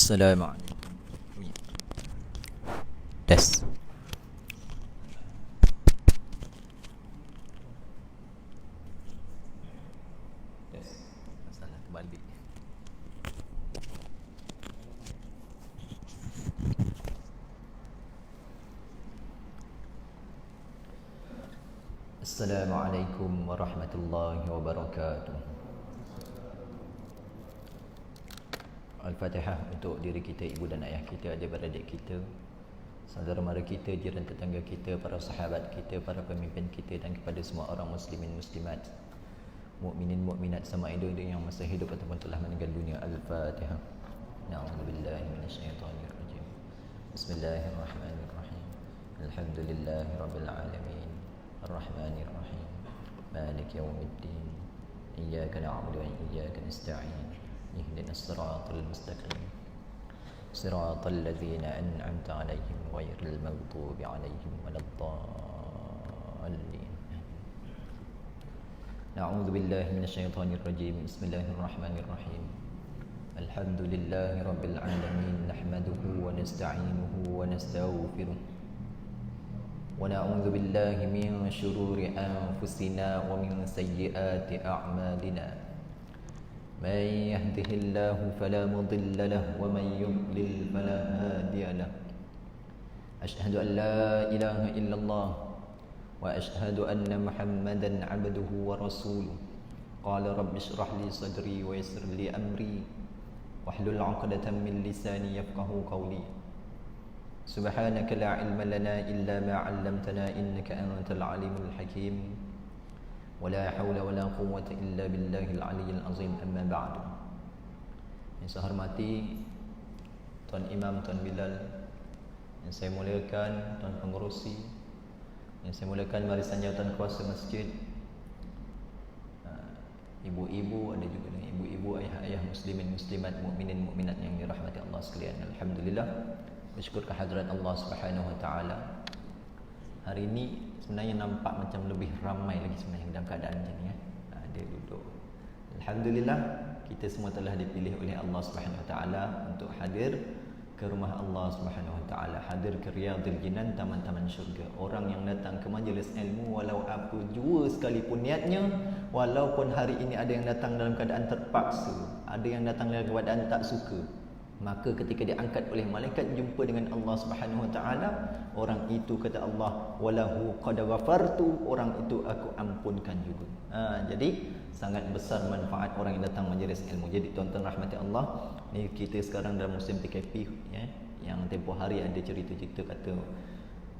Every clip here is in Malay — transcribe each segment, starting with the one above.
Assalamualaikum. Tes. Tes. Masalah terbalik. Assalamualaikum warahmatullahi wabarakatuh. Al-Fatihah untuk diri kita, ibu dan ayah kita, adik-beradik kita, saudara mara kita, jiran tetangga kita, para sahabat kita, para pemimpin kita, dan kepada semua orang muslimin muslimat, mukminin mukminat sama ada yang masih hidup ataupun telah meninggal dunia. Al-Fatihah. Na'udzubillahi minasyaitonirrajim. Bismillahirrahmanirrahim. Alhamdulillahirabbil alamin. Arrahmanirrahim. Maliki yaumiddin. Iyyaka na'budu wa iyyaka nasta'in. اهدنا الصراط المستقيم صراط الذين أنعمت عليهم غير المغضوب عليهم ولا الضالين. نعوذ بالله من الشيطان الرجيم. بسم الله الرحمن الرحيم. الحمد لله رب العالمين، نحمده ونستعينه ونستغفره ونعوذ بالله من شرور أنفسنا ومن سيئات أعمالنا. من يهده الله فلا مضل له ومن يضلل فلا هادي له. أشهد أن لا إله إلا الله وأشهد أن محمدا عبده ورسوله. قال رب اشرح لي صدري ويسر لي أمري واحلل عقدة من لساني يفقهوا قولي. سبحانك لا علم لنا إلا ما علمتنا إنك أنت العليم الحكيم. ولا حول ولا قوة إلا بالله العلي العظيم. أما بعد. Yang saya hormati Tuan Imam, Tuan Bilal, yang saya muliakan Tuan Pengerusi, yang saya muliakan barisan jawatan kuasa masjid, ibu-ibu, ada juga ibu-ibu, ayah-ayah muslimin muslimat, mukminin mukminat yang dirahmati Allah sekalian. Alhamdulillah, bersyukur kehadirat Allah Subhanahu wa taala. Hari ini sebenarnya nampak macam lebih ramai lagi sebenarnya dalam keadaan macam ni. Dia duduk. Alhamdulillah, kita semua telah dipilih oleh Allah Subhanahu Wa Taala untuk hadir ke rumah Allah Subhanahu Wa Taala, hadir ke Riyadhil Jinan, taman-taman syurga. Orang yang datang ke majlis ilmu, walau apa jua sekalipun niatnya, walaupun hari ini ada yang datang dalam keadaan terpaksa, ada yang datang dalam keadaan tak suka, maka ketika diangkat oleh malaikat jumpa dengan Allah Subhanahu Wa Taala, orang itu kata Allah, walahu qad ghafartu, orang itu aku ampunkan juga. Jadi sangat besar manfaat orang yang datang majlis ilmu. Jadi tuan-tuan rahmati Allah, ni kita sekarang dalam musim PKP ya, yang tempoh hari ada cerita-cerita kata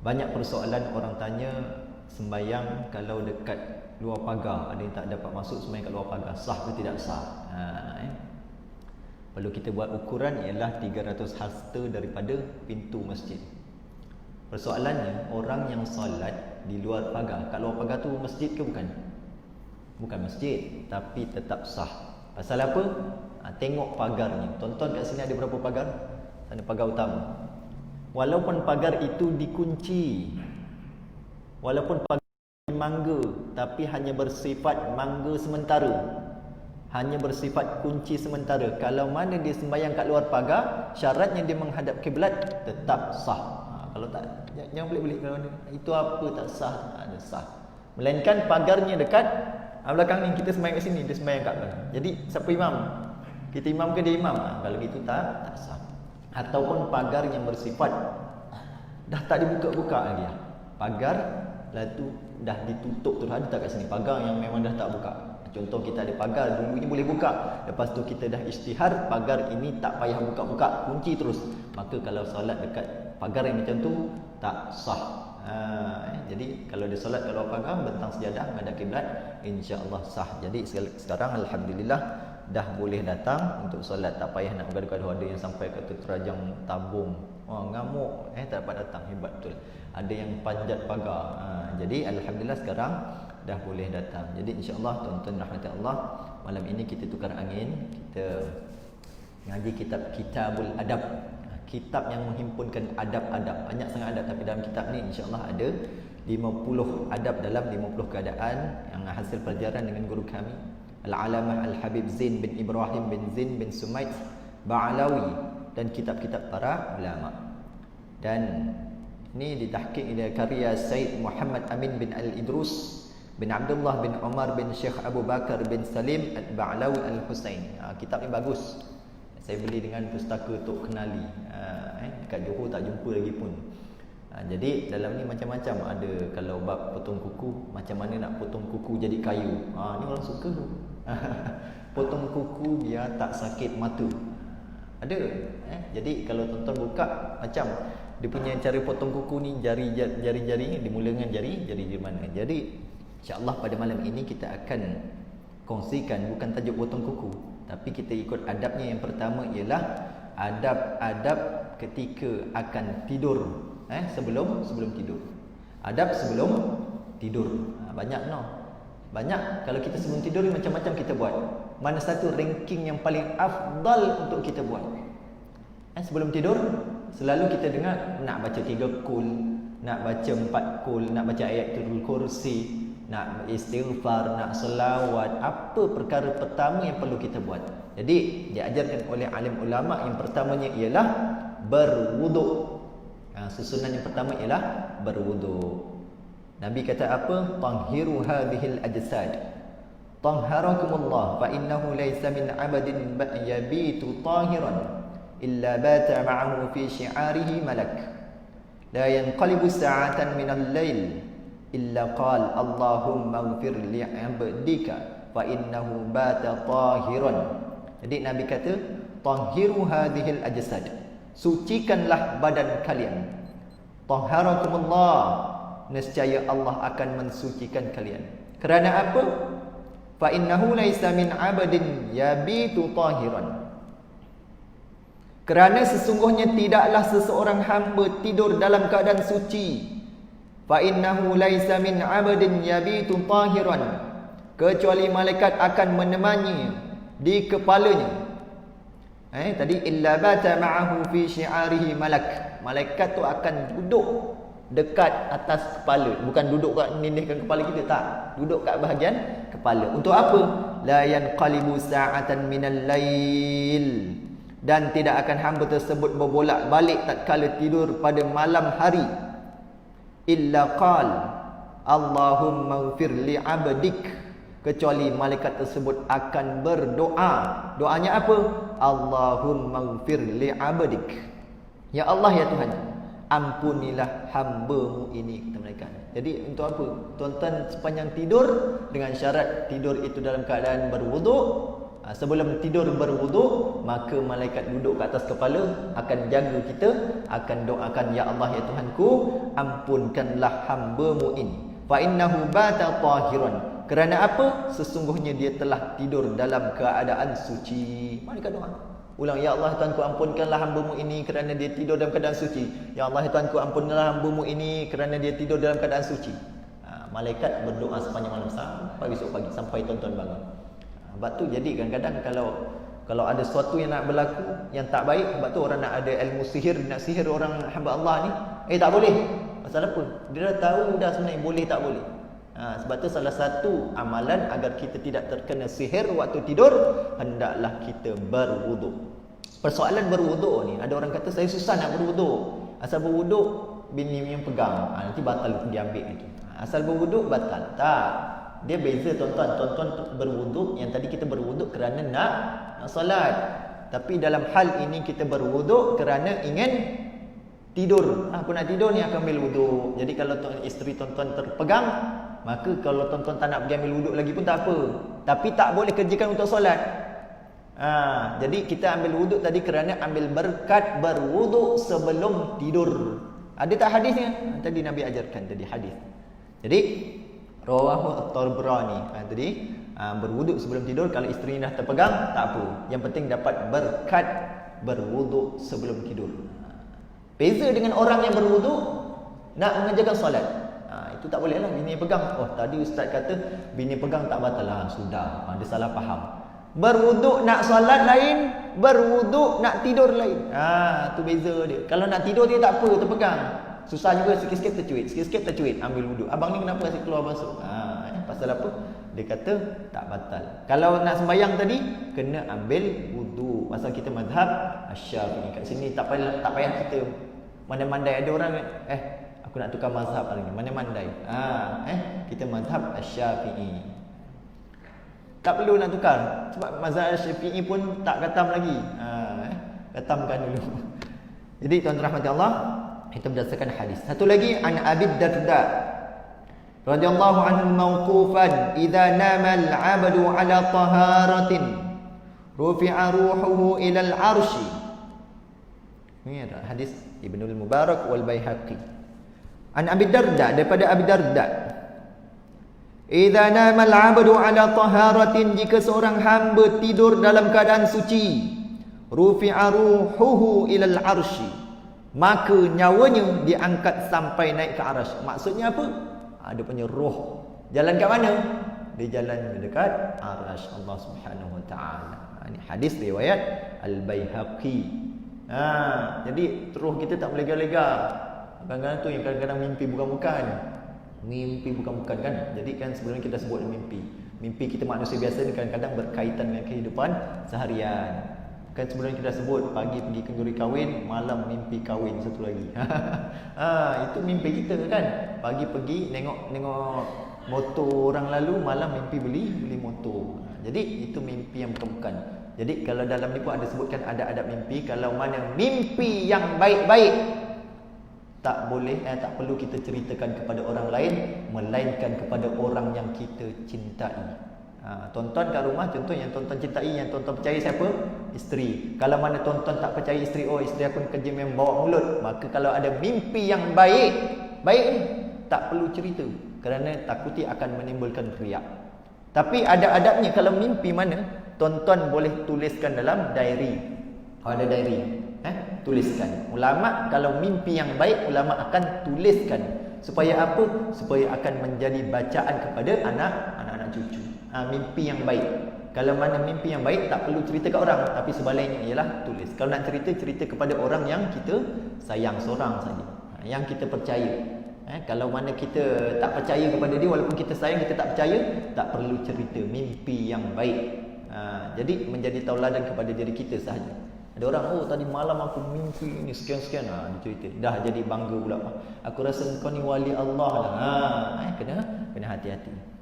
banyak persoalan. Orang tanya sembahyang kalau dekat luar pagar, ada yang tak dapat masuk sembahyang kat luar pagar, sah ke tidak sah? Perlu kita buat ukuran ialah 300 hasta daripada pintu masjid. Persoalannya, orang yang solat di luar pagar, kat luar pagar tu masjid ke bukan? Bukan masjid, tapi tetap sah. Pasal apa? Tengok pagarnya. Tonton kat sini ada berapa pagar? Sana pagar utama. Walaupun pagar itu dikunci, walaupun pagar mangga, tapi hanya bersifat mangga sementara, hanya bersifat kunci sementara. Kalau mana dia sembahyang kat luar pagar, syaratnya dia menghadap kiblat, tetap sah. Kalau tak, jangan belik-belik kalau mana. Itu apa tak sah? Ada sah. Melainkan pagarnya dekat belakang ni, kita sembahyang kat sini, dia sembahyang kat belakang. Jadi siapa imam? Kita imam ke dia imam? Kalau gitu tak sah. Ataupun pagar yang bersifat dah tak dibuka-buka lagi. Pagar lah tu dah ditutup tu, ada tak kat sini pagar yang memang dah tak buka? Contoh kita ada pagar, dulu ini boleh buka, lepas tu kita dah isytihar pagar ini tak payah buka-buka, kunci terus. Maka kalau solat dekat pagar yang macam tu tak sah. Jadi kalau dia solat kalau pagar, bentang sejadah menghadap kiblat, insya-Allah sah. Jadi sekarang alhamdulillah dah boleh datang untuk solat, tak payah nak bergaduh-gaduh. Ada yang sampai kata terajang tabung, ngamuk tak dapat datang, hebat betul. Ada yang panjat pagar. Jadi alhamdulillah sekarang dah boleh datang. Jadi insya-Allah tuan-tuan rahmati Allah, malam ini kita tukar angin, kita ngaji kitab Kitabul Adab. Kitab yang menghimpunkan adab-adab. Banyak sangat adab, tapi dalam kitab ni insya-Allah ada 50 adab dalam 50 keadaan yang hasil pelajaran dengan guru kami Al-Alamah Al-Habib Zain bin Ibrahim bin Zain bin Sumaid Ba'alawi dan kitab-kitab para ulama. Dan ini ditahqiq oleh karya Said Muhammad Amin bin Al-Idrus bin Abdullah bin Umar bin Syekh Abu Bakar bin Salim Al-Ba'lawi Al-Husain. Kitab ni bagus. Saya beli dengan pustaka Tok Kenali. Dekat Johor tak jumpa lagi pun. Jadi dalam ni macam-macam ada. Kalau bab potong kuku, macam mana nak potong kuku jadi kayu. Ni orang suka tu. Potong kuku biar tak sakit mata. Ada. Jadi kalau tuan-tuan buka, macam dia punya cara potong kuku ni, jari-jari ni dimula dengan jari mana. Jadi insya-Allah pada malam ini kita akan kongsikan bukan tajuk potong kuku, tapi kita ikut adabnya. Yang pertama ialah adab-adab ketika akan tidur, sebelum tidur. Adab sebelum tidur. Banyak Banyak. Kalau kita sebelum tidur ni macam-macam kita buat. Mana satu ranking yang paling afdal untuk kita buat? Sebelum tidur selalu kita dengar nak baca 3 kul, nak baca 4 kul, nak baca ayatul kursi, nak istighfar, nak selawat. Apa perkara pertama yang perlu kita buat? Jadi diajarkan oleh alim ulama, yang pertamanya ialah berwuduk. Susunan yang pertama ialah berwuduk. Nabi kata apa? Tahhiru hadhil ajsad. Tahharakumullah fa innahu laysa min 'abdin yabitu tahiran illa bata ma'ahu fi syi'arihi malak. La yanqalibu sa'atan min al-lail illa qala Allahumma ighfir li 'abdika fa innahu bata tahiran. Jadi Nabi kata tahhiru hadhil ajsad. Sucikanlah badan kalian. Tahharakumullah, nescaya Allah akan mensucikan kalian. Kerana apa? Fa innahu laisa min 'abdin yabitu tahiran. Kerana sesungguhnya tidaklah seseorang hamba tidur dalam keadaan suci. Fa innahu laisa min 'abdin yabitu tahiran, kecuali malaikat akan menemani di kepalanya. Tadi illa bata ma'ahu fi syi'arihi malak. Malaikat tu akan duduk dekat atas kepala, bukan duduk kat nindihkan kepala kita, tak. Duduk kat bahagian kepala. Untuk apa? La yanqalibu sa'atan minal lail, dan tidak akan hamba tersebut berbolak-balik tatkala tidur pada malam hari. Illa qal Allahumma ighfir li 'abdik, kecuali malaikat tersebut akan berdoa. Doanya apa? Allahumma ighfir li 'abdik. Ya Allah, ya Tuhan, ampunilah hamba-Mu ini, kata malaikat. Jadi untuk apa? Tuan-tuan sepanjang tidur, dengan syarat tidur itu dalam keadaan berwuduk. Sebelum tidur berwuduk, maka malaikat duduk ke atas kepala, akan jaga kita, akan doakan, ya Allah, ya Tuhanku, ampunkanlah hamba-Mu ini. Fa innahu bata tahiran. Kerana apa? Sesungguhnya dia telah tidur dalam keadaan suci. Malaikat doa. Ulang, ya Allah, Tuhanku, ampunkanlah hamba-Mu ini kerana dia tidur dalam keadaan suci. Ya Allah, Tuhanku, ampunkanlah hamba-Mu ini kerana dia tidur dalam keadaan suci. Malaikat berdoa sepanjang malam sampai besok pagi, sampai tuan-tuan bangun. Sebab tu jadi kadang-kadang kalau ada sesuatu yang nak berlaku yang tak baik, sebab tu orang nak ada ilmu sihir, nak sihir orang hamba Allah ni, tak boleh. Pasal apa? Dia dah tahu dah sebenarnya boleh tak boleh. Sebab tu salah satu amalan agar kita tidak terkena sihir waktu tidur, hendaklah kita berwuduk. Persoalan berwuduk ni, ada orang kata saya susah nak berwuduk. Asal berwuduk bini yang pegang, nanti batal diambil lagi. Asal berwuduk batal. Tak. Dia beza tuan-tuan. Tuan-tuan berwuduk, yang tadi kita berwuduk kerana nak solat. Tapi dalam hal ini kita berwuduk kerana ingin tidur. Aku nak tidur ni, aku ambil wuduk. Jadi kalau isteri tuan-tuan terpegang, maka kalau tuan-tuan tak nak pergi ambil wuduk lagi pun tak apa. Tapi tak boleh kerjakan untuk solat. Jadi kita ambil wuduk tadi kerana ambil berkat berwuduk sebelum tidur. Ada tak hadisnya? Tadi Nabi ajarkan tadi hadis. Jadi rawahu at-Tabrani. Tadi berwuduk sebelum tidur, kalau isteri dah terpegang tak apa. Yang penting dapat berkat berwuduk sebelum tidur. Beza dengan orang yang berwuduk nak mengerjakan solat. Itu tak boleh lah, bini pegang. Oh, tadi ustaz kata bini pegang tak batal lah. Sudah, dia salah faham. Berwuduk nak solat lain, berwuduk nak tidur lain. Tu beza dia. Kalau nak tidur dia tak apa, terpegang. Susah juga, sikit-sikit tercuit, ambil wuduk. Abang ni kenapa asyik keluar masuk? Pasal apa? Dia kata tak batal. Kalau nak sembahyang tadi, kena ambil wuduk. berwudu. Pasal kita mazhab Asy-Syafi'i. Kat sini tak payah kita mandai-mandai. Ada orang aku nak tukar mazhab hari ni. Mandai-mandai. Kita mazhab Asy-Syafi'i. Tak perlu nak tukar. Sebab mazhab Asy-Syafi'i pun tak katam lagi. Katamkan dulu. Jadi tuan-tuan rahmati Allah, itu berdasarkan hadis. Satu lagi, an Abi Darda radhiyallahu anhu mauqufan, idza nama al-'abdu 'ala taharatin rufi'a ruhuhu ila al-'arsy. Ini adalah hadis Ibnul Mubarak wal Baihaqi. An Abi Darda, daripada Abi Darda, idza nama al-'abdu 'ala taharatin, jika seorang hamba tidur dalam keadaan suci, rufi'a ruhuhu ila al-'arsy, maka nyawanya diangkat sampai naik ke arasy. Maksudnya apa? Ada punya roh jalan kat mana? Dia jalan dekat arasy Allah Subhanahu wa taala. Ini hadis riwayat Al-Baihaqi. Jadi roh kita tak boleh lega-lega. Kadang-kadang tu yang kadang-kadang mimpi bukan-bukan. Mimpi bukan-bukan kan. Jadi kan sebelum kita sebut mimpi. Mimpi kita manusia biasa ni kadang-kadang berkaitan dengan kehidupan seharian. Kan sebelum kita sebut pagi pergi kenduri kahwin, malam mimpi kahwin satu lagi. Itu mimpi kita kan. Pagi pergi nengok motor orang lalu, malam mimpi beli motor. Jadi itu mimpi yang bukan-bukan. Jadi kalau dalam ni pun ada sebutkan ada adab mimpi. Kalau mana mimpi yang baik-baik, tak boleh tak perlu kita ceritakan kepada orang lain, melainkan kepada orang yang kita cintai. Tonton kat rumah, contoh yang tonton cintai, yang tonton percaya siapa? Isteri. Kalau mana tonton tak percaya isteri, isteri aku kerja memang bawa mulut, maka kalau ada mimpi yang baik ni tak perlu cerita, kerana takuti akan menimbulkan riak. Tapi ada adabnya. Kalau mimpi mana, tonton boleh tuliskan dalam diary. Ada diary, tuliskan. Ulama kalau mimpi yang baik, ulama akan tuliskan. Supaya apa? Supaya akan menjadi bacaan kepada anak-anak cucu. Mimpi yang baik. Kalau mana mimpi yang baik, tak perlu cerita kat orang, tapi sebaliknya ialah tulis. Kalau nak cerita kepada orang yang kita sayang seorang saja, yang kita percaya. Kalau mana kita tak percaya kepada dia, walaupun kita sayang, kita tak percaya, tak perlu cerita mimpi yang baik. Jadi menjadi tauladan kepada diri kita sahaja. Ada orang, tadi malam aku mimpi ini sekian-sekian, dia cerita. Dah jadi bangga pula. Aku rasa kau ni wali Allah lah. Kena hati-hati.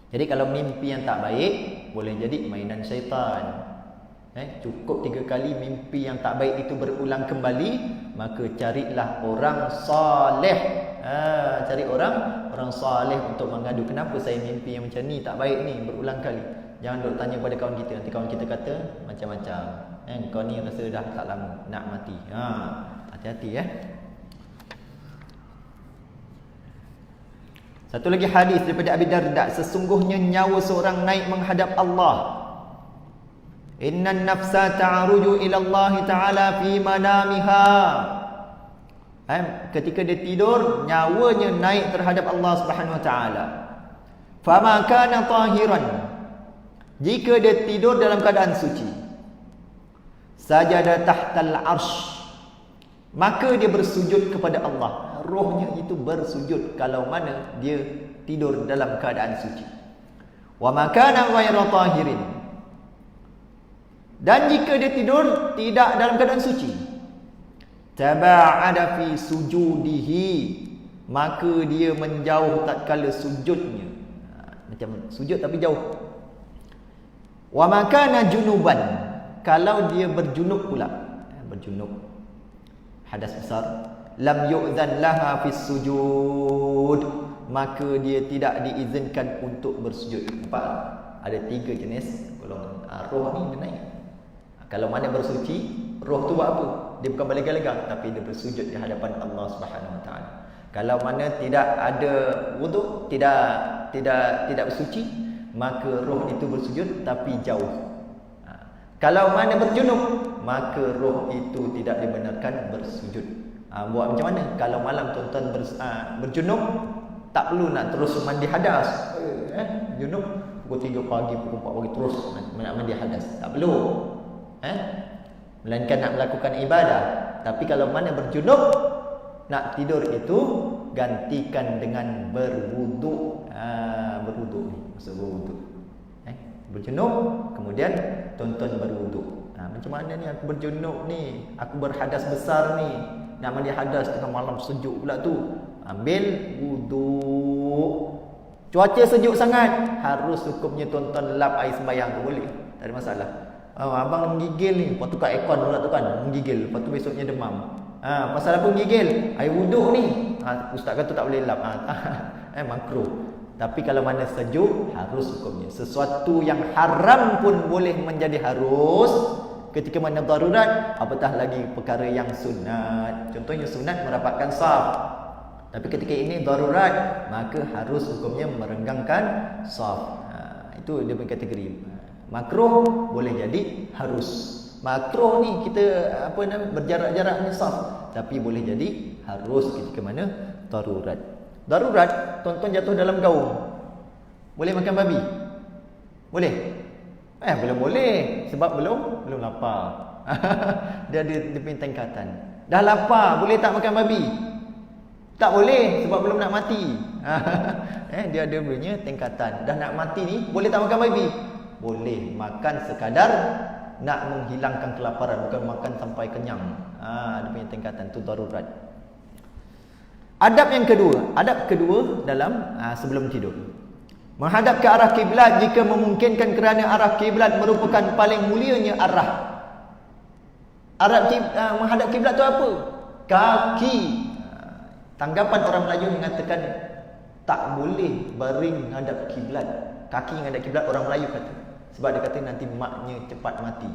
Jadi kalau mimpi yang tak baik, boleh jadi mainan syaitan. Cukup 3 kali mimpi yang tak baik itu berulang kembali, maka carilah orang soleh. Cari orang soleh untuk mengadu. Kenapa saya mimpi yang macam ni, tak baik ni, berulang kali. Jangan duk tanya pada kawan kita. Nanti kawan kita kata macam-macam. Kau ni rasa dah tak lama nak mati. Hati-hati Satu lagi hadis daripada Abi Darda, sesungguhnya nyawa seorang naik menghadap Allah. Innan nafsa ta'ruju ila Allah Ta'ala fi manamiha. Ketika dia tidur, nyawanya naik terhadap Allah Subhanahu wa taala. Fama kana tahiran, jika dia tidur dalam keadaan suci, sajada tahtal arsh, maka dia bersujud kepada Allah. Rohnya itu bersujud kalau mana dia tidur dalam keadaan suci. Wa makana ghayra tahirin, dan jika dia tidur tidak dalam keadaan suci, taba'ada fi sujudihi, maka dia menjauh tatkala sujudnya. Macam sujud tapi jauh. Wa makana junuban, kalau dia berjunub pula, berjunub, hadas besar, lam yu'zan laha fis sujud, maka dia tidak diizinkan untuk bersujud. Nampak? Ada 3 jenis golongan. Roh ni dia naik. Kalau mana bersuci, roh tu buat apa? Dia bukan berlega-lega, tapi dia bersujud di hadapan Allah Subhanahu wa taala. Kalau mana tidak ada wuduk, tidak bersuci, maka roh itu bersujud tapi jauh. Kalau mana berjunub, maka roh itu tidak dibenarkan bersujud. Buat macam mana? Kalau malam tuan-tuan berjunub, tak perlu nak terus mandi hadas. Junub pukul 3 pagi, pukul 4 pagi terus nak mandi hadas. Tak perlu. Melainkan nak melakukan ibadah. Tapi kalau mana berjunub, nak tidur itu gantikan dengan berwuduk. Berwuduk ni, maksud berwuduk. Berjunub, kemudian tuan-tuan berwuduk. Macam mana ni aku berjunub ni, aku berhadas besar ni, nak mandi hadas tengah malam sejuk pula tu. Ambil wuduk. Cuaca sejuk sangat, harus hukumnya tuan-tuan lap air sembahyang tu boleh. Tak ada masalah. Abang dah menggigil ni, lepas tu kat aircon pula tu kan, menggigil, lepas tu besoknya demam. Pasal apa menggigil? Air wuduk ni. Ustaz kata tak boleh lap. Makruh. Tapi kalau mana sejuk, harus hukumnya. Sesuatu yang haram pun boleh menjadi harus ketika mana darurat, apatah lagi perkara yang sunat. Contohnya sunat merapatkan saf. Tapi ketika ini darurat, maka harus hukumnya merenggangkan saf. Itu dia punya kategori. Makruh boleh jadi harus. Makruh ni kita berjarak-jarak ni saf, tapi boleh jadi harus ketika mana darurat. Darurat, tuan-tuan jatuh dalam gaung, boleh makan babi? Boleh? Belum boleh, sebab belum lapar. Dia punya tingkatan. Dah lapar, boleh tak makan babi? Tak boleh, sebab belum nak mati. Dia ada punya tingkatan. Dah nak mati ni, boleh tak makan babi? Boleh, makan sekadar nak menghilangkan kelaparan, bukan makan sampai kenyang. Dia punya tingkatan, tu darurat. Adab kedua dalam sebelum tidur. Menghadap ke arah kiblat jika memungkinkan, kerana arah kiblat merupakan paling mulianya arah. Menghadap kiblat tu apa? Kaki. Tanggapan orang Melayu mengatakan tak boleh baring hadap kiblat. Kaki menghadap kiblat, orang Melayu kata. Sebab dia kata nanti maknya cepat mati.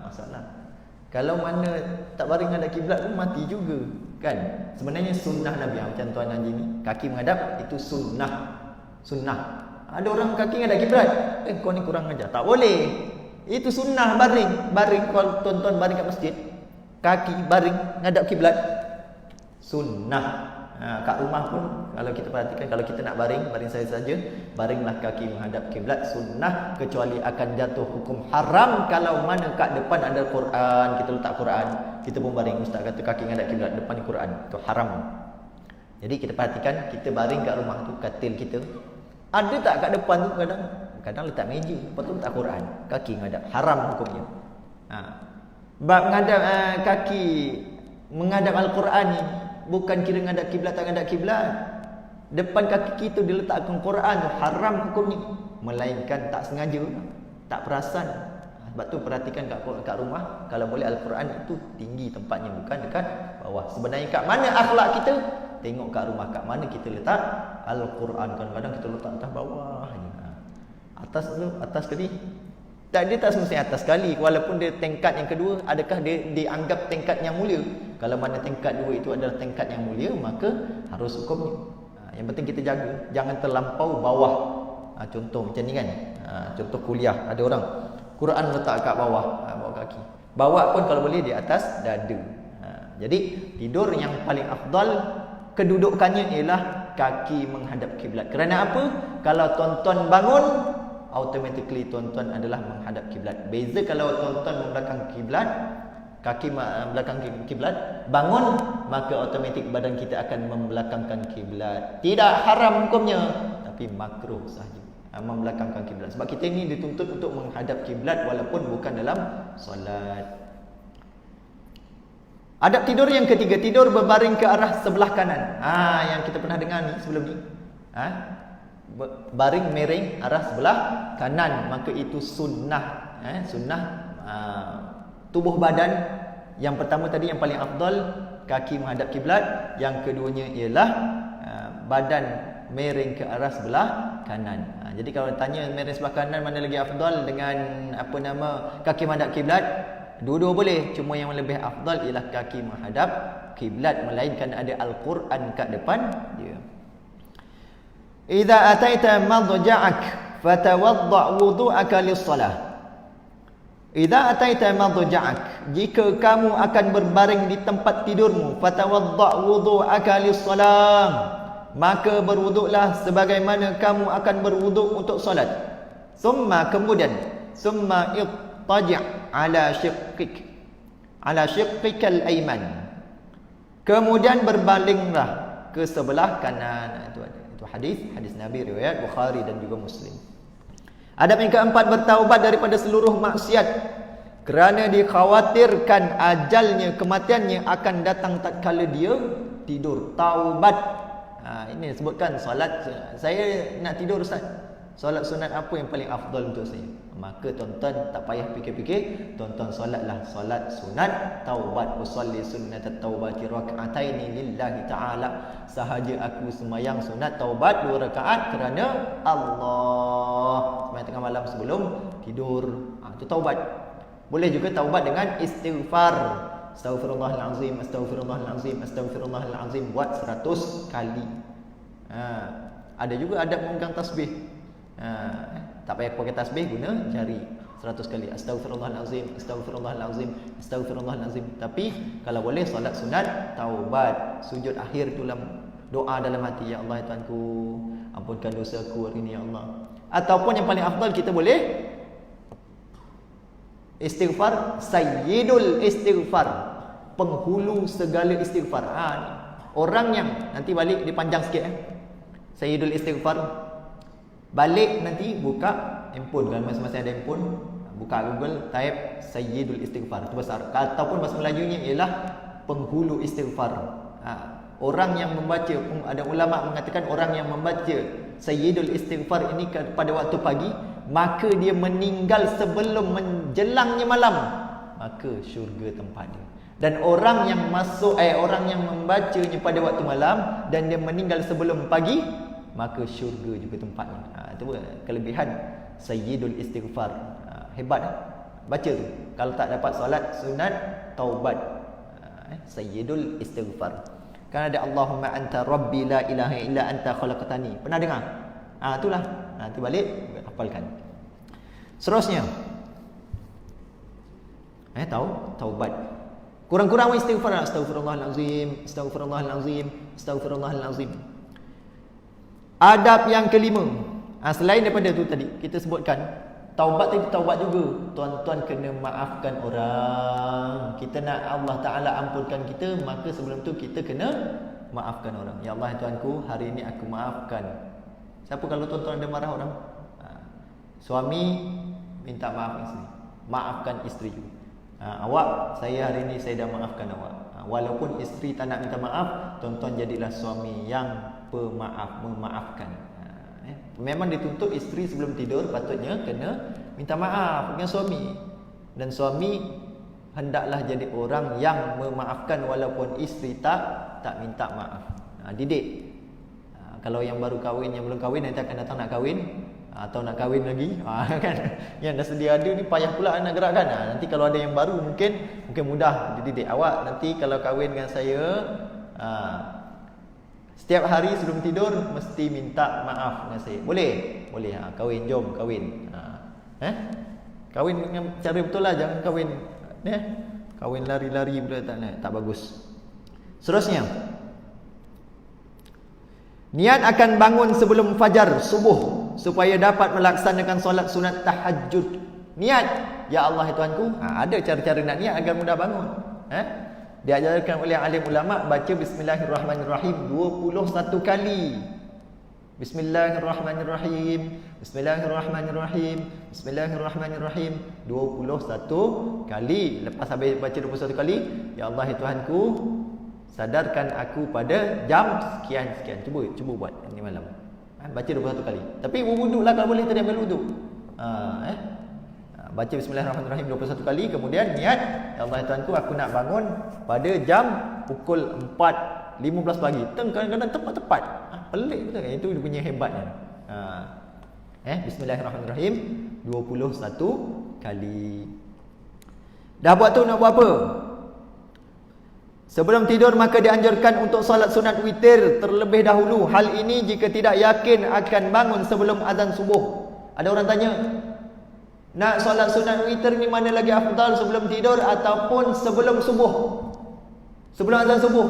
Masalah. Kalau mana tak baring menghadap kiblat pun mati juga, kan? Sebenarnya sunnah Nabi, macam Tuan Haji ni, kaki menghadap itu sunnah. Ada orang kaki menghadap kiblat, kau ni kurang ajar. Tak boleh. Itu sunnah baring. Kalau tuan-tuan baring kat masjid, kaki baring menghadap kiblat, sunnah. Kat rumah pun kalau kita perhatikan, kalau kita nak baring saya saja, baringlah kaki menghadap kiblat, sunnah, kecuali akan jatuh hukum haram kalau mana kat depan ada Quran, kita letak Quran, kita pun baring. Ustaz kata kaki menghadap kiblat, depan ni Quran, itu haram. Jadi kita perhatikan, kita baring kat rumah tu, katil kita ada tak kat depan tu, kadang letak meja, lepas tu letak Quran, kaki menghadap, haram hukumnya. Bab menghadap kaki menghadap Al-Quran ni bukan kira menghadap kiblat tak menghadap kiblat. Depan kaki kita diletakkan Quran, haram hukumnya. Melainkan tak sengaja, tak perasan. Sebab tu perhatikan kat rumah, kalau boleh Al-Quran itu tinggi tempatnya, bukan dekat bawah. Sebenarnya kat mana akhlak kita? Tengok kat rumah, kat mana kita letak Al-Quran. Kadang-kadang kita letak atas bawah. Atas sekali. Dia tak semestinya atas sekali. Walaupun dia tingkat yang kedua, adakah dia dianggap tingkat yang mulia? Kalau mana tingkat dua itu adalah tingkat yang mulia, maka harus hukumnya. Yang penting kita jaga, jangan terlampau bawah. Contoh macam ni kan, contoh kuliah, ada orang Quran letak kat bawah, bawah kaki. Bawa pun kalau boleh di atas dada. Jadi tidur yang paling afdal kedudukannya ialah kaki menghadap kiblat. Kerana apa? Kalau tuan-tuan bangun, automatically tuan-tuan adalah menghadap kiblat. Beza kalau tuan-tuan membelakang kiblat, kaki belakang kiblat, bangun, maka automatik badan kita akan membelakangkan kiblat. Tidak haram hukumnya, tapi makruh sahaja membelakangkan kiblat. Sebab kita ini dituntut untuk menghadap kiblat walaupun bukan dalam solat. Adab tidur yang ketiga, tidur berbaring ke arah sebelah kanan. Yang kita pernah dengar ni sebelum ni. Baring miring arah sebelah kanan, maka itu sunnah. Sunnah tubuh badan. Yang pertama tadi yang paling afdal kaki menghadap kiblat, yang keduanya ialah badan miring ke arah sebelah kanan. Jadi kalau tanya miring sebelah kanan mana lagi afdal dengan kaki menghadap kiblat, dua-dua boleh, cuma yang lebih afdal ialah kaki menghadap kiblat, melainkan ada Al-Quran kat depan dia. Idza ataita madja'ak fatawadda' wudu'aka lis-salah. Idza ataita madja'ak, jika kamu akan berbaring di tempat tidurmu, fatawadda' wudu'aka lis-salah, maka berwuduklah sebagaimana kamu akan berwuduk untuk solat. Kemudian ittaji' ala shiqqikal ayman, kemudian berbalinglah ke sebelah kanan. Itu hadis Nabi riwayat Bukhari dan juga Muslim. Adab yang keempat, bertaubat daripada seluruh maksiat Kerana dikhawatirkan ajalnya, kematiannya akan datang tatkala dia tidur. Taubat. Ini disebutkan solat. Saya nak tidur Ustaz. Solat sunat apa yang paling afdal untuk saya? Maka tuan-tuan tak payah fikir-fikir, tuan-tuan solatlah solat sunat taubat. Usolli sunnat at-taubati rak'ataini lillahi ta'ala. Sahaja aku sembahyang sunat taubat 2 rakaat kerana Allah. Sembahyang tengah malam sebelum tidur. Itu taubat. Boleh juga taubat dengan istighfar. Astaghfirullahalazim, astaghfirullahalazim, astaghfirullahalazim buat 100 kali. Ada juga adab memegang tasbih. Tak payah pakai tasbih, guna jari 100 kali. Astaghfirullahalazim, astaghfirullahalazim, astaghfirullahalazim. Tapi kalau boleh solat sunat taubat, sujud akhir tu doa dalam hati, ya Allah ya Tuhanku, ampunkan dosaku hari ini ya Allah. Ataupun yang paling afdal kita boleh istighfar, sayyidul istighfar, penghulu segala istighfar. Orang yang nanti balik dipanjang sikit sayyidul istighfar. Balik nanti buka handphone, kalau masing-masing ada handphone, buka Google, type sayyidul istighfar, itu besar. Ataupun bahasa Melajunya ialah penghulu istighfar. Orang yang membaca, ada ulama mengatakan orang yang membaca sayyidul istighfar ini pada waktu pagi, maka dia meninggal sebelum menjelangnya malam, maka syurga tempat dia. Dan orang yang orang yang membacanya pada waktu malam dan dia meninggal sebelum pagi, maka syurga juga tempatnya. Itu kelebihan sayyidul istighfar. Hebat baca tu. Kalau tak dapat solat sunat taubat, sayyidul istighfar. Kan ada Allahumma anta rabbi la ilaha illa anta khalaqtani. Pernah dengar? Itulah. Nanti balik hafalkan. Seterusnya taubat. Kurang-kurang istighfar. Astaghfirullahalazim, astaghfirullahalazim, astaghfirullahalazim. Adab yang kelima, selain daripada tu tadi kita sebutkan, taubat tadi taubat juga. Tuan-tuan kena maafkan orang. Kita nak Allah Ta'ala ampunkan kita, maka sebelum tu kita kena maafkan orang. Ya Allah Tuanku, hari ini aku maafkan. Siapa kalau tuan-tuan ada marah orang? Suami minta maaf isteri, maafkan isteri juga. Awak, saya hari ini saya dah maafkan awak. Walaupun isteri tak nak minta maaf, tuan-tuan jadilah suami yang pemaaf, memaafkan. Memang dituntut isteri sebelum tidur patutnya kena minta maaf dengan suami. Dan suami hendaklah jadi orang yang memaafkan walaupun isteri tak minta maaf. Didik. Kalau yang baru kahwin, yang belum kahwin nanti akan datang nak kahwin atau nak kahwin lagi, kan? Yang dah sedia ada ni payah pula nak gerakkan. Nanti kalau ada yang baru mungkin mudah dididik. Awak nanti kalau kahwin dengan saya, setiap hari sebelum tidur mesti minta maaf dengan saya. Boleh? Boleh. Kahwin, jom kahwin. Kahwin dengan cara betul lah, jangan kahwin kahwin lari-lari pula tak bagus. Seterusnya, niat akan bangun sebelum fajar subuh supaya dapat melaksanakan solat sunat tahajud. Niat, ya Allah ya Tuhanku. Ada cara-cara nak niat agar mudah bangun. Diajarkan oleh alim ulama, baca bismillahirrahmanirrahim 21 kali. Bismillahirrahmanirrahim, bismillahirrahmanirrahim, bismillahirrahmanirrahim 21 kali. Lepas habis baca 21 kali, ya Allah ya Tuhanku, sadarkan aku pada jam sekian-sekian. Cuba buat ni malam. Baca 21 kali. Tapi berwuduklah kalau boleh, tadi ambil wuduk. Baca bismillahirrahmanirrahim 21 kali, kemudian niat, ya Allah Tuhanku, aku nak bangun pada jam pukul 4.15 pagi. Kadang-kadang tepat-tepat. Pelik betul kan? Itu dia punya hebatnya. Bismillahirrahmanirrahim 21 kali. Dah buat tu, nak buat apa? Sebelum tidur maka dianjurkan untuk solat sunat witir terlebih dahulu. Hal ini jika tidak yakin akan bangun sebelum azan subuh. Ada orang tanya, nak solat sunat witir ni mana lagi afdal, sebelum tidur ataupun sebelum subuh? Sebelum azan subuh,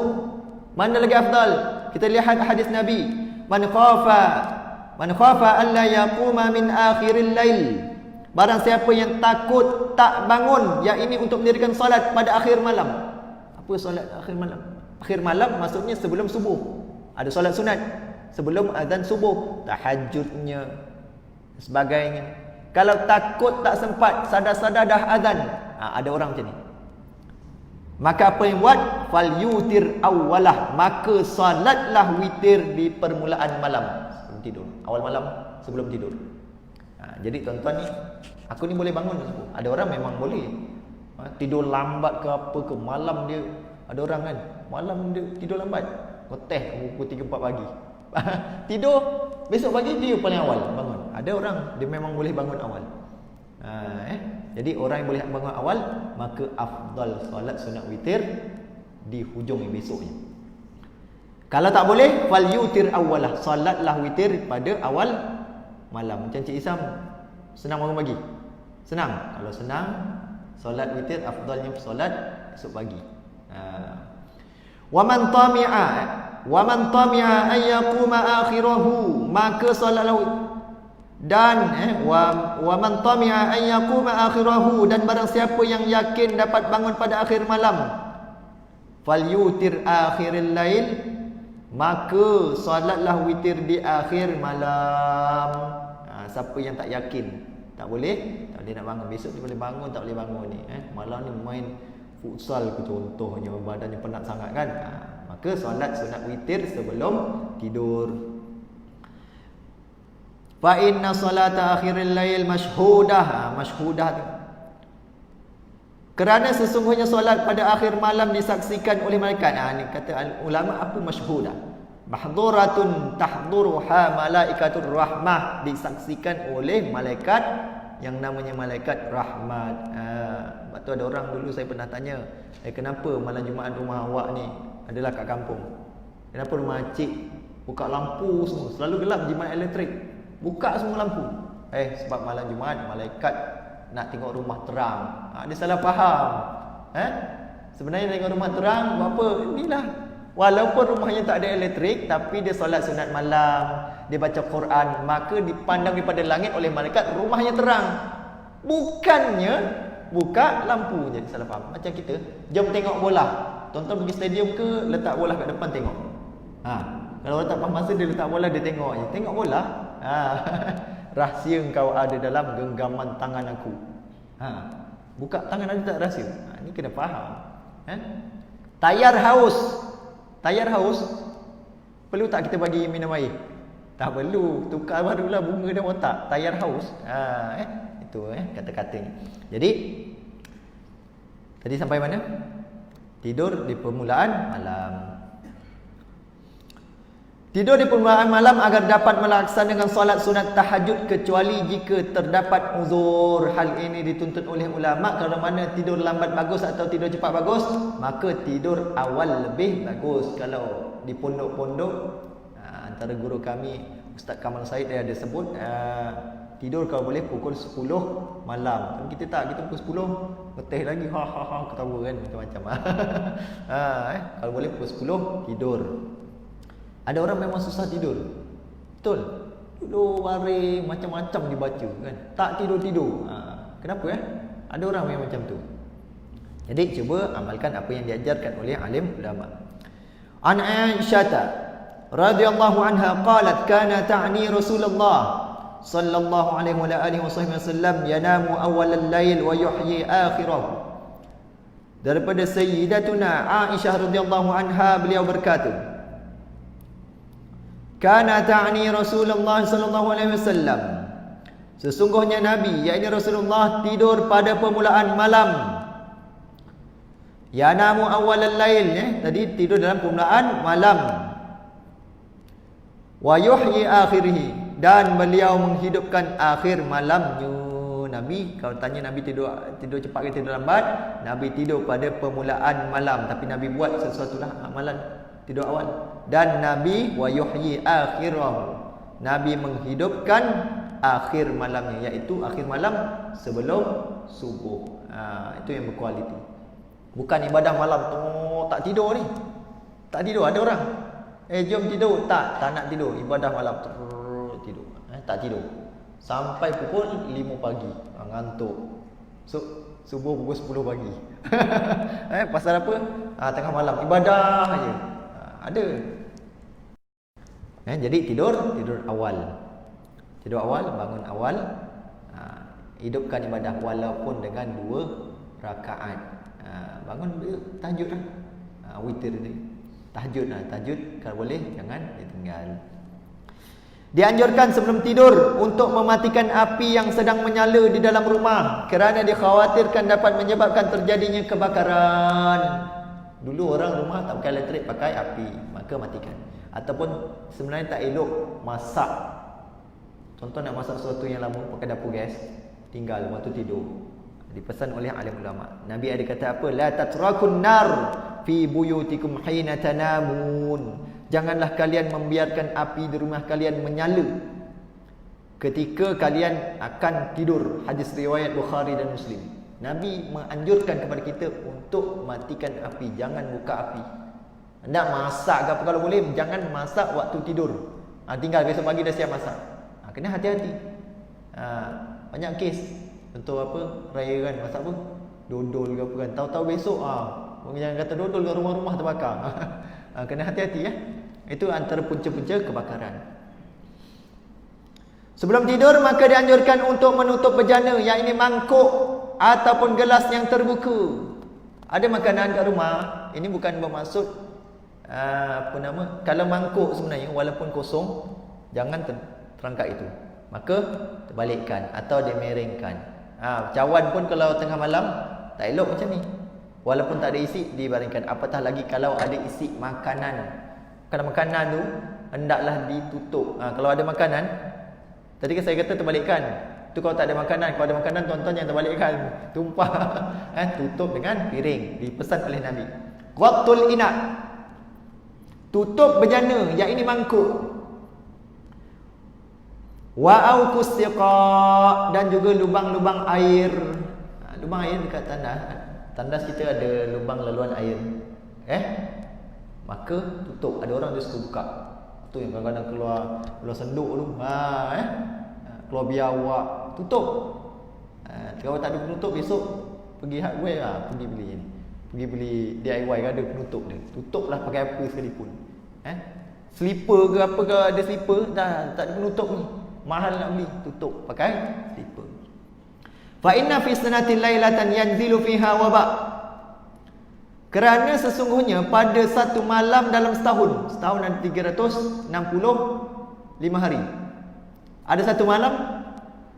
mana lagi afdal? Kita lihat hadis Nabi, man khafa alla yaquma min akhiril lail. Barang siapa yang takut tak bangun, yang ini untuk mendirikan solat pada akhir malam. Apa solat akhir malam? Akhir malam maksudnya sebelum subuh. Ada solat sunat sebelum azan subuh, tahajudnya, sebagainya. Kalau takut tak sempat, sadar-sadar dah azan, Ada orang macam ni. Maka apa yang buat? Fal yutir awwalah, maka salatlah witir di permulaan malam sebelum tidur. Awal malam sebelum tidur. Jadi tuan-tuan ni, aku ni boleh bangun subuh. Ada orang memang boleh tidur lambat ke apa ke, malam dia ada orang kan, malam dia tidur lambat. Ngoteh pukul 3 4 pagi. Tidur besok pagi dia paling awal bangun. Ada orang dia memang boleh bangun awal. Jadi orang yang boleh bangun awal, maka afdal solat sunat witir di hujung besoknya. Kalau tak boleh, fal yutir awwalah, solatlah witir pada awal malam. Macam Cik Isam senang bangun pagi. Senang. Kalau senang, solat witir afdalnya solat esok pagi. Wa man tami'a an yaquma akhirahu, maka solatlah. Dan wa man tami'a an yaquma akhirahu, dan barang siapa yang yakin dapat bangun pada akhir malam, falyutir akhiril lail, maka solatlah witir di akhir malam. Siapa yang tak yakin, tak boleh nak bangun, besok dia boleh bangun, tak boleh bangun ni, malam ni main futsal ke contohnya, badannya penat sangat kan, maka solat sunat witir sebelum tidur. Fa inna salata akhiril lail mashhudah. Mashhudah tu, kerana sesungguhnya solat pada akhir malam disaksikan oleh malaikat. Ni kata ulama, apa masyhudah? Mahduratun tahduruha malaikatur rahmah, disaksikan oleh malaikat yang namanya malaikat rahmat. Sebab tu ada orang dulu saya pernah tanya, kenapa malam Jumaat rumah awak ni adalah kat kampung, kenapa rumah cik buka lampu semua, selalu gelap, jimat elektrik, buka semua lampu? Sebab malam Jumaat malaikat nak tengok rumah terang. Dia salah faham. Sebenarnya nak tengok rumah terang buat apa? Inilah, walaupun rumahnya tak ada elektrik, tapi dia solat sunat malam, dia baca Quran, maka dipandang daripada langit oleh malaikat rumahnya terang. Bukannya buka lampu. Jadi salah faham. Macam kita, jom tengok bola. Tonton pergi stadium ke, letak bola kat depan tengok. Kalau orang tak faham masa, dia letak bola, dia tengok je. Tengok bola. Rahsia engkau ada dalam genggaman tangan aku. Buka tangan ada tak rahsia? Ni kena faham. Tayar haus. Tayar haus, perlu tak kita bagi minum air? Tak perlu. Tukar barulah bunga dan otak. Tayar haus. Itu kata-katanya. Jadi tadi sampai mana? Tidur di permulaan malam. Tidur di permulaan malam agar dapat melaksanakan solat sunat tahajud, kecuali jika terdapat uzur. Hal ini dituntut oleh ulama. Kalau mana tidur lambat bagus atau tidur cepat bagus, maka tidur awal lebih bagus. Kalau di pondok-pondok, antara guru kami Ustaz Kamal Said, dia ada sebut tidur kalau boleh pukul 10 malam. Tapi kita tak, kita pukul 10 ngeteh lagi, ketawa kan, macam-macam. Kalau boleh pukul 10 tidur. Ada orang memang susah tidur. Betul. Tidur baring, macam-macam dibaca kan. Tak tidur-tidur. Kenapa Ada orang memang macam tu. Jadi cuba amalkan apa yang diajarkan oleh alim ulama. An Aisyah radhiyallahu anha qalat kana ta'ni Rasulullah sallallahu alaihi wa alihi wasallam yanamu awal al-lail wa yuhyi akhirahu. Daripada Sayyidatuna Aisyah radhiyallahu anha, beliau berkata, kana ta'ni Rasulullah sallallahu alaihi wasallam, sesungguhnya Nabi, yakni Rasulullah, tidur pada permulaan malam. Yanamu awalal lail, tadi tidur dalam permulaan malam. Wa yuhyi akhirih, dan beliau menghidupkan akhir malamnya. Nabi, kalau tanya Nabi tidur cepat ke tidur lambat, Nabi tidur pada permulaan malam, tapi Nabi buat sesuatu lah amalan tidur awal. Dan Nabi wa yuhyi akhirahu, Nabi menghidupkan akhir malamnya, iaitu akhir malam sebelum subuh. Itu yang berkualiti. Bukan ibadah malam tu tak tidur ni. Tak tidur, ada orang jom tidur, tak nak tidur, ibadah malam tidur. Tak tidur sampai pukul 5 pagi, ngantuk. Subuh pukul 10 pagi. Pasal apa? Tengah malam ibadah aja. Ada. Jadi tidur awal. Tidur awal, bangun awal. Hidupkan ibadah walaupun dengan 2 rakaat. Bangun tahajud lah. Witir ni. Tahajud lah. Tahajud kalau boleh jangan ditinggal. Dianjurkan sebelum tidur untuk mematikan api yang sedang menyala di dalam rumah kerana dikhawatirkan dapat menyebabkan terjadinya kebakaran. Dulu orang rumah tak pakai elektrik, pakai api, maka matikan. Ataupun sebenarnya tak elok masak. Contoh nak masak sesuatu yang lama pakai dapur gas, tinggal waktu tidur. Dipesan oleh alim ulama. Nabi ada kata apa? La tatrakun nar fi buyutikum hina tanamun. Janganlah kalian membiarkan api di rumah kalian menyala ketika kalian akan tidur. Hadis riwayat Bukhari dan Muslim. Nabi menganjurkan kepada kita untuk matikan api, jangan buka api. Nak masak ke apa kalau boleh, jangan masak waktu tidur. Tinggal besok pagi dah siap masak. Kena hati-hati. Banyak kes. Contoh apa? Raya kan, masak apa? Dodol ke apa kan. Tahu-tahu besok jangan kata dodol ke rumah-rumah terbakar. Kena hati-hati ya. Itu antara punca-punca kebakaran. Sebelum tidur maka dianjurkan untuk menutup bejana, yang ini mangkuk ataupun gelas yang terbuka. Ada makanan kat rumah, ini bukan bermaksud kalau mangkuk sebenarnya walaupun kosong, jangan terangkat itu. Maka terbalikkan atau dimiringkan. Cawan pun kalau tengah malam tak elok macam ni. Walaupun tak ada isi, dibaringkan. Apatah lagi kalau ada isi makanan. Kalau makanan tu hendaklah ditutup. Kalau ada makanan, tadi kan saya kata terbalikkan. Tu kalau tak ada makanan, kalau ada makanan tuan-tuan yang terbalikkan, tumpah. Tutup dengan piring. Dipesan oleh Nabi. Waqtul ina. Tutup bejana, yang ini mangkuk. Wa auqus siqa, dan juga lubang-lubang air. Lubang air dekat tandas. Tandas kita ada lubang laluan air. Maka tutup. Ada orang dia suka buka. Tu yang kadang-kadang keluar senduk tu. Keluar biawak. Tutup. Kalau tak ada penutup, besok pergi hardware pergi beli ni. Pergi beli DIY kan ada penutup dia. Tutuplah pakai apa sekalipun. Slipper ke apa ke, ada slipper dah tak ada penutup ni. Mahal nak beli, tutup pakai slipper. Fa inna fi sanatil lailatan yanzilu fiha waba. Kerana sesungguhnya pada satu malam dalam setahun ada 365 hari. Ada satu malam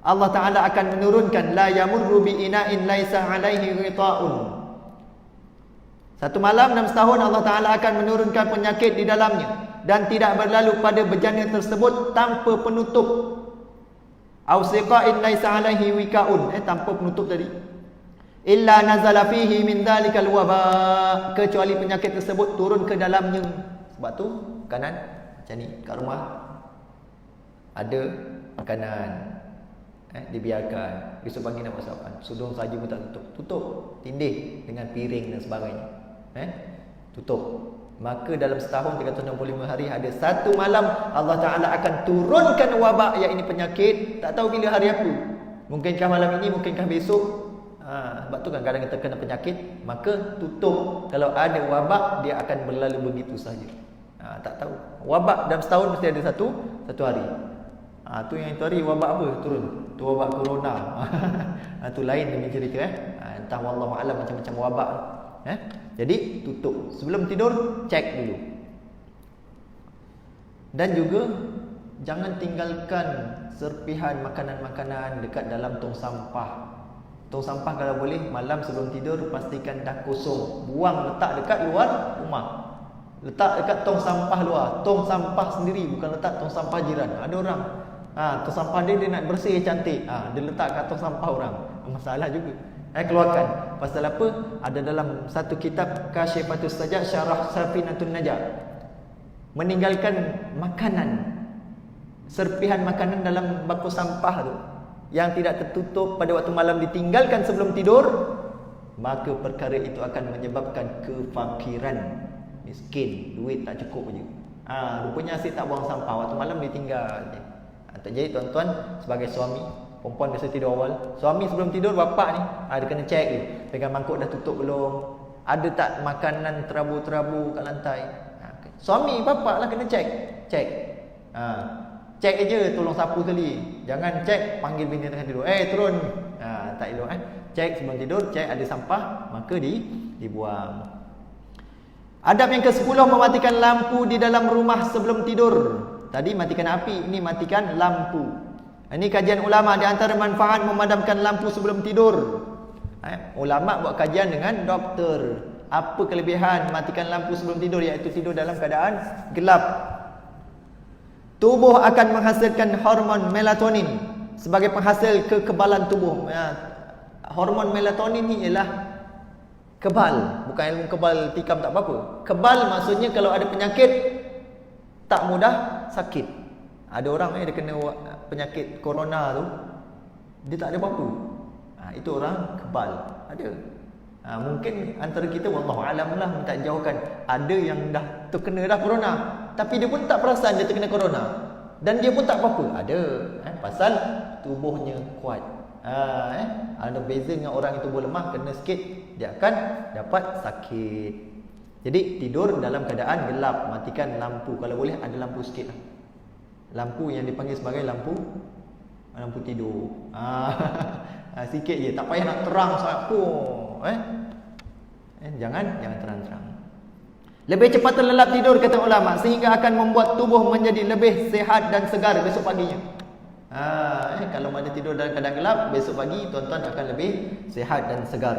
Allah Ta'ala akan menurunkan la yamurru bi ina'in laisa alaihi ghita'un. Satu malam dalam setahun Allah Ta'ala akan menurunkan penyakit di dalamnya dan tidak berlalu pada bejana tersebut tanpa penutup. Au siqa'in laisa alaihi wika'un, tanpa penutup tadi. Illa nazala fihi min dhalikal waba, kecuali penyakit tersebut turun ke dalamnya. Sebab tu makanan macam ni kat rumah ada makanan dibiarkan, besok pagi nak buat sarapan, sudung saja pun tak tutup, tindih dengan piring dan sebagainya. Tutup. Maka dalam setahun 365 hari ada satu malam Allah Ta'ala akan turunkan wabak, yang ini penyakit. Tak tahu bila hari apa, mungkinkah malam ini, mungkinkah besok. Sebab tu kan kadang kita kena penyakit, maka tutup. Kalau ada wabak, dia akan berlalu begitu saja. Tak tahu. Wabak dalam setahun mesti ada satu hari. Tu yang itu hari wabak apa turun? Tu wabak corona. Tu lain dengan cerita entah wallahu alam macam-macam wabak. Jadi tutup. Sebelum tidur cek dulu. Dan juga jangan tinggalkan serpihan makanan-makanan dekat dalam tong sampah. Tong sampah kalau boleh malam sebelum tidur pastikan dah kosong. Buang, letak dekat luar rumah. Letak dekat tong sampah luar. Tong sampah sendiri, bukan letak tong sampah jiran. Ada orang tong sampah dia nak bersih cantik, dia letak kat tong sampah orang. Masalah juga. Keluarkan. Pasal apa? Ada dalam satu kitab Kasyifatus Sajjad Syarah Safinatun Najah. Meninggalkan makanan, serpihan makanan dalam bako sampah tu yang tidak tertutup pada waktu malam, ditinggalkan sebelum tidur, maka perkara itu akan menyebabkan kefakiran, miskin, duit tak cukup je. Rupanya asyik tak buang sampah, waktu malam ditinggal je. Jadi tuan-tuan sebagai suami, perempuan biasa tidur awal, suami sebelum tidur bapak ni dia kena cek dulu, pegang mangkuk dah tutup belum, ada tak makanan terabu-terabu kat lantai. Suami bapak lah kena cek. Cek je, tolong sapu sekali. Jangan cek panggil bini tengah tidur. Turun. Tak elok Cek sebelum tidur, cek ada sampah, maka dibuang. Adab yang ke-10, mematikan lampu di dalam rumah sebelum tidur. Tadi matikan api, ini matikan lampu. Ini kajian ulama, di antara manfaat memadamkan lampu sebelum tidur. Ulama buat kajian dengan doktor. Apa kelebihan matikan lampu sebelum tidur, iaitu tidur dalam keadaan gelap. Tubuh akan menghasilkan hormon melatonin sebagai penghasil kekebalan tubuh. Hormon melatonin ni ialah kebal, bukan ilmu kebal tikam tak apa-apa. Kebal maksudnya kalau ada penyakit tak mudah sakit. Ada orang dia kena penyakit corona tu, dia tak ada apa-apa. Itu orang kebal. Ada. Mungkin antara kita wallahu alam lah, minta jauhkan. Ada yang dah terkena dah corona, tapi dia pun tak perasan dia terkena corona, dan dia pun tak apa-apa. Ada. Pasal tubuhnya kuat. Ada beza dengan orang yang tubuh lemah, kena sikit dia akan dapat sakit. Jadi tidur dalam keadaan gelap, matikan lampu. Kalau boleh ada lampu sikit lah. Lampu yang dipanggil sebagai lampu tidur. Sikit je, tak payah nak terang sangat pun. Jangan terang-terang. Lebih cepat terlelap tidur, kata ulama, sehingga akan membuat tubuh menjadi lebih sihat dan segar besok paginya. Kalau mana tidur dalam keadaan gelap, besok pagi tuan-tuan akan lebih sihat dan segar.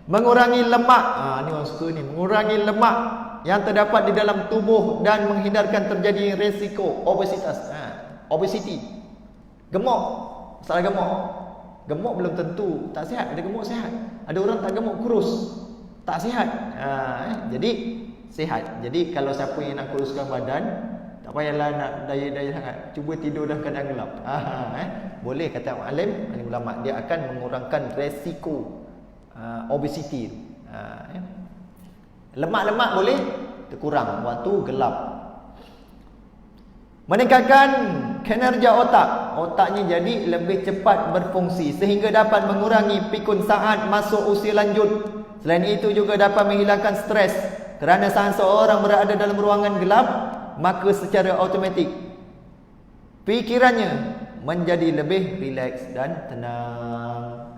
Mengurangi lemak. Ni orang suka ni. Mengurangi lemak yang terdapat di dalam tubuh dan menghindarkan terjadi risiko obesitas. Obesity. Gemuk. Salah gemuk. Gemuk belum tentu tak sihat. Ada gemuk sihat. Ada orang tak gemuk kurus, tak sihat. Jadi sihat. Jadi kalau siapa yang nak kuruskan badan, tak payahlah nak daya-daya sangat. Cuba tidur dalam keadaan gelap. Boleh, kata alim ulama, dia akan mengurangkan resiko obesity. Lemak-lemak boleh terkurang waktu gelap. Meningkatkan kinerja otak. Otaknya jadi lebih cepat berfungsi sehingga dapat mengurangi pikun saat masuk usia lanjut. Selain itu juga dapat menghilangkan stres. Kerana saat seorang berada dalam ruangan gelap, maka secara automatik fikirannya menjadi lebih rileks dan tenang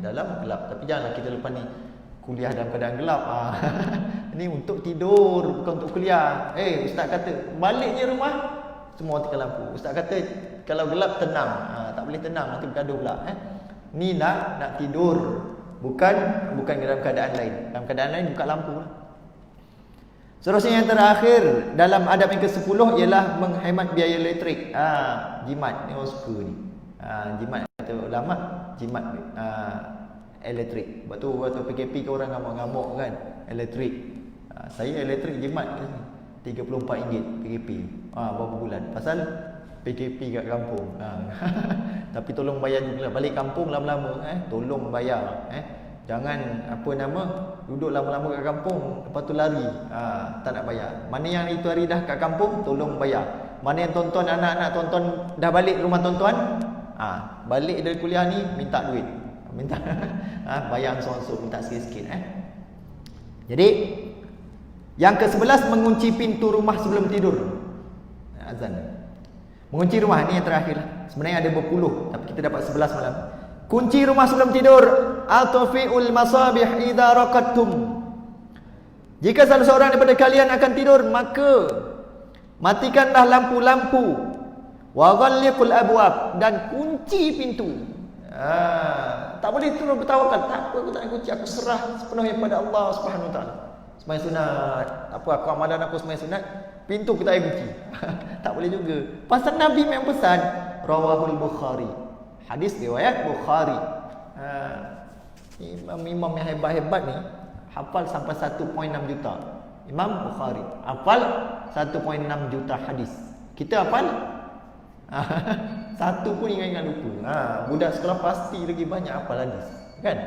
dalam gelap. Tapi janganlah kita lepas ni kuliah dalam keadaan gelap. Ini untuk tidur, bukan untuk kuliah. Ustaz kata baliknya rumah semua matikan lampu. Ustaz kata kalau gelap tenang. Tak boleh tenang, nanti bergaduh pula. Ni nak tidur, bukan dalam keadaan lain. Dalam keadaan lain buka lampu lah. Seterusnya yang terakhir dalam adab yang ke-10 ialah menghemat biaya elektrik. Jimat ni orang suka ni. Jimat kata ulama, jimat elektrik. Sebab tu waktu PKP ke orang ngamuk-ngamuk kan, elektrik. Saya elektrik jimat RM34 PKP. Berapa bulan? Pasal PKP kat kampung. Tapi tolong bayar juga. Balik kampung lama-lama tolong bayar. Jangan duduk lama-lama kat kampung, lepas tu lari. Tak nak bayar. Mana yang itu hari dah kat kampung, tolong bayar. Mana yang tonton, anak-anak tonton dah balik rumah tonton, balik dari kuliah ni minta duit. Minta bayar ansur-ansur, minta sikit-sikit. Jadi yang ke-11, mengunci pintu rumah sebelum tidur. Azan. Mengunci rumah ni yang terakhir lah. Sebenarnya ada berpuluh, tapi kita dapat 11 malam. Kunci rumah sebelum tidur. Atfi'ul masabih idza raqadtum. Jika salah seorang daripada kalian akan tidur, maka matikanlah lampu-lampu. Wa ghalliqul abwab, dan kunci pintu. Tak boleh terus bertawakal. Tak apa, aku tak nak kunci, aku serah sepenuhnya kepada Allah Subhanahu Wa Taala. Sembahyang sunat, aku amalan aku sembahyang sunat, pintu kita kunci. Tak boleh juga. Pasal Nabi memang pesan, rawahul Bukhari. Hadis riwayat Bukhari. Imam-imam yang hebat-hebat ni hafal sampai 1.6 juta. Imam Bukhari hafal 1.6 juta hadis. Kita hafal satu pun ingat-ingat lupa. Budak sekolah pasti lagi banyak hafal hadis, kan?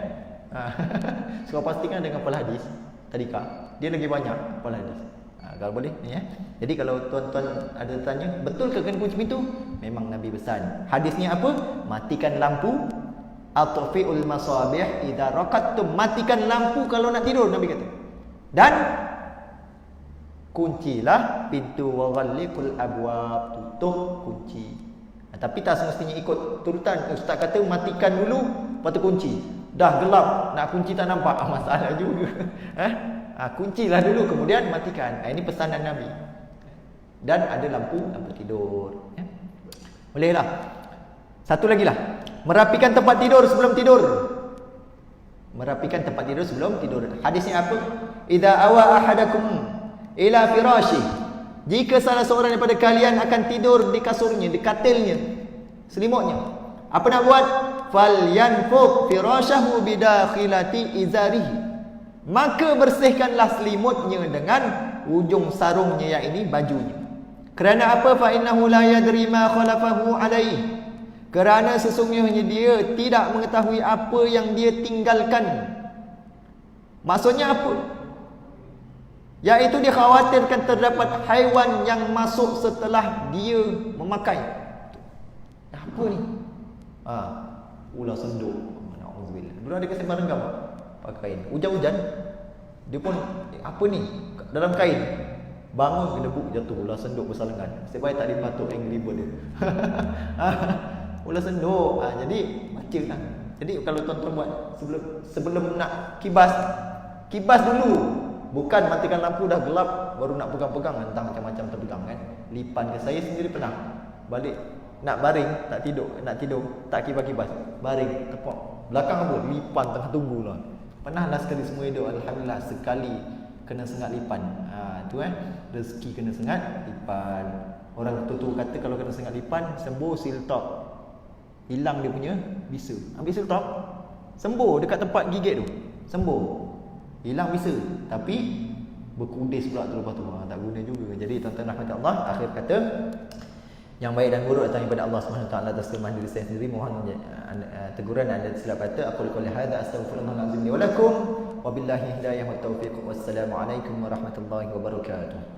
Sekolah pasti kan dengan hafal hadis tadika. Dia lagi banyak hafal hadis. Kalau boleh ni ya. Jadi kalau tuan-tuan ada tanya, betul ke kena kunci pintu? Memang Nabi pesan. Hadisnya apa? Matikan lampu. Atfi'ul masabih idza raqadtum. Matikan lampu kalau nak tidur, Nabi kata. Dan kuncilah pintu, wa ghalliqul abwab, tutup kunci. Tapi tak semestinya ikut turutan. Ustaz kata matikan dulu, lepas tu kunci. dah gelap, nak kunci tak nampak, masalah juga. Kuncilah dulu, kemudian matikan. Ini pesanan Nabi. Dan ada lampu tidur. Bolehlah. Satu lagi lah, merapikan tempat tidur sebelum tidur. Merapikan tempat tidur sebelum tidur. Hadisnya apa? Idza awa ahadakum ila firashi. Jika salah seorang daripada kalian akan tidur di kasurnya, di katilnya, selimutnya, apa nak buat? Falyanfuk firashahu bidakhilati izarihi. Maka bersihkanlah selimutnya dengan ujung sarungnya, yang ini bajunya. Kerana apa? Fa innahu la yadri ma khalafahu alaihi. Kerana sesungguhnya dia tidak mengetahui apa yang dia tinggalkan. Maksudnya apa? Iaitu dia khawatirkan terdapat haiwan yang masuk setelah dia memakai. Apa ni? Ular senduk. Na'udzubillah. Dulu ada kasi barenggam pakai kain. Hujan-hujan, dia pun apa ni? Dalam kain. Bangun kena buk jatuh ular senduk besar lengan. Nasib baik tak dipatuk angry bird dia. Ular senduk. Jadi baca lah. Jadi kalau tuan-tuan buat sebelum nak kibas dulu. Bukan matikan lampu dah gelap baru nak pegang-pegang, entah macam-macam terpegang kan. Lipan ke, saya sendiri pernah balik nak baring, nak tidur, tak kibas-kibas, baring tepuk belakang apa, lipan tengah tunggu lah. Pernah lah sekali semua hidup, alhamdulillah sekali kena sengat lipan. Tu rezeki kena sengat lipan. Orang tu kata kalau kena sengat lipan sembuh siltop, hilang dia punya bisa. Ambil siltop, sembuh dekat tempat gigit tu, sembuh, hilang bisa, tapi berkudis pula tu lepas tu. Tak guna juga. Jadi tuan-tuan rahmat Allah, akhir kata yang baik dan buruk datang daripada Allah Subhanahu Wa Taala atas firman diri saya sendiri. Mohon teguran anda silap kata. Aku qouli hadza astaghfirullahalazim li wa lakum wa billahi hidayah wa taufiq. Wassalamualaikum warahmatullahi wabarakatuh.